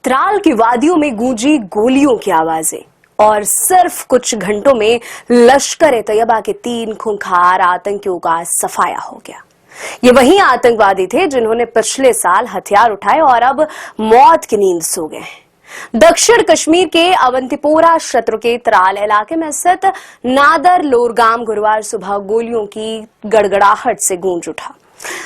त्राल की वादियों में गूंजी गोलियों की आवाजें और सिर्फ कुछ घंटों में लश्कर-ए-तैयबा के 3 खूंखार आतंकियों का सफाया हो गया। ये वही आतंकवादी थे जिन्होंने पिछले साल हथियार उठाए और अब मौत की नींद सो गए हैं। दक्षिण कश्मीर के अवंतीपोरा क्षेत्र के त्राल इलाके में स्थित नादर लोरगाम गुरुवार सुबह गोलियों की गड़गड़ाहट से गूंज उठा।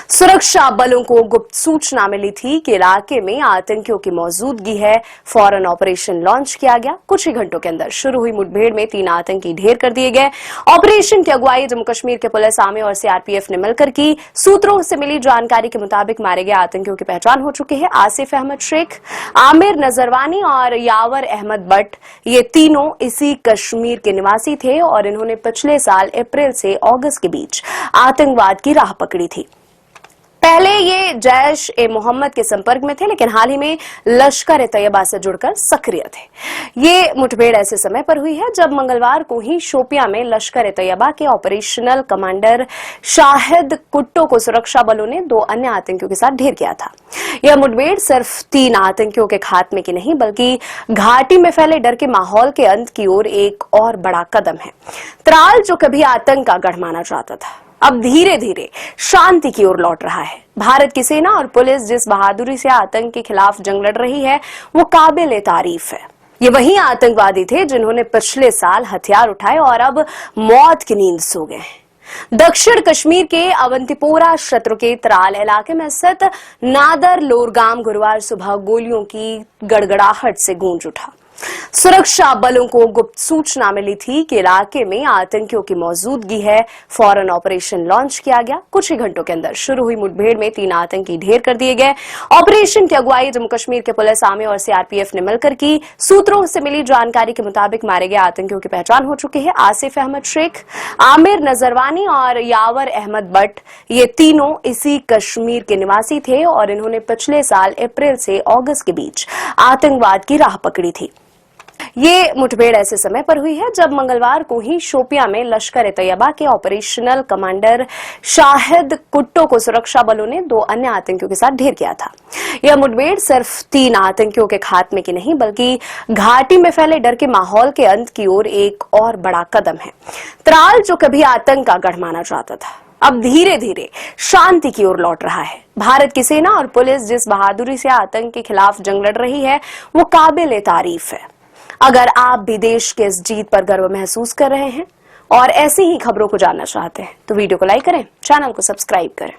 सुरक्षा बलों को गुप्त सूचना मिली थी कि इलाके में आतंकियों की मौजूदगी है। फौरन ऑपरेशन लॉन्च किया गया। कुछ ही घंटों के अंदर शुरू हुई मुठभेड़ में 3 आतंकी ढेर कर दिए गए। ऑपरेशन की अगुवाई जम्मू कश्मीर के पुलिस, आर्मी और सीआरपीएफ ने मिलकर की। सूत्रों से मिली जानकारी के मुताबिक मारे गए आतंकियों की पहचान हो चुकी है। आसिफ अहमद शेख, आमिर नजरवानी और यावर अहमद बट, ये तीनों इसी कश्मीर के निवासी थे और इन्होंने पिछले साल अप्रैल से अगस्त के बीच आतंकवाद की राह पकड़ी थी। पहले ये जैश-ए-मोहम्मद के संपर्क में थे, लेकिन हाल ही में लश्कर-ए-तैयबा से जुड़कर सक्रिय थे। ये मुठभेड़ ऐसे समय पर हुई है जब मंगलवार को ही शोपियां में लश्कर-ए-तैयबा के ऑपरेशनल कमांडर शाहिद कुट्टो को सुरक्षा बलों ने 2 अन्य आतंकियों के साथ ढेर किया था। यह मुठभेड़ सिर्फ 3 आतंकियों के खात्मे की नहीं, बल्कि घाटी में फैले डर के माहौल के अंत की ओर एक और बड़ा कदम है। त्राल, जो कभी आतंक का गढ़ माना जाता था, अब धीरे धीरे शांति की ओर लौट रहा है। भारत की सेना और पुलिस जिस बहादुरी से आतंक के खिलाफ जंग लड़ रही है, वो काबिल तारीफ है। ये वही आतंकवादी थे जिन्होंने पिछले साल हथियार उठाए और अब मौत की नींद सो गए हैं। दक्षिण कश्मीर के अवंतीपोरा क्षेत्र के त्राल इलाके में स्थित नादर लोरगाम गुरुवार सुबह गोलियों की गड़गड़ाहट से गूंज उठा। सुरक्षा बलों को गुप्त सूचना मिली थी कि इलाके में आतंकियों की मौजूदगी है। फौरन ऑपरेशन लॉन्च किया गया। कुछ ही घंटों के अंदर शुरू हुई मुठभेड़ में 3 आतंकी ढेर कर दिए गए। ऑपरेशन की अगुवाई जम्मू कश्मीर के पुलिस, आर्मी और सीआरपीएफ ने मिलकर की। सूत्रों से मिली जानकारी के मुताबिक मारे गए आतंकियों की पहचान हो चुकी है। आसिफ अहमद शेख, आमिर नजरवानी और यावर अहमद बट, ये तीनों इसी कश्मीर के निवासी थे और इन्होंने पिछले साल अप्रैल से अगस्त के बीच आतंकवाद की राह पकड़ी थी। ये मुठभेड़ ऐसे समय पर हुई है जब मंगलवार को ही शोपियां में लश्कर-ए-तैयबा के ऑपरेशनल कमांडर शाहिद कुट्टो को सुरक्षा बलों ने 2 अन्य आतंकियों के साथ ढेर किया था। यह मुठभेड़ सिर्फ 3 आतंकियों के खात्मे की नहीं, बल्कि घाटी में फैले डर के माहौल के अंत की ओर एक और बड़ा कदम है। त्राल, जो कभी आतंक का गढ़ माना जाता था, अब धीरे धीरे शांति की ओर लौट रहा है। भारत की सेना और पुलिस जिस बहादुरी से आतंक के खिलाफ जंग लड़ रही है, वो काबिल तारीफ है। अगर आप भी देश के इस जीत पर गर्व महसूस कर रहे हैं और ऐसी ही खबरों को जानना चाहते हैं, तो वीडियो को लाइक करें, चैनल को सब्सक्राइब करें।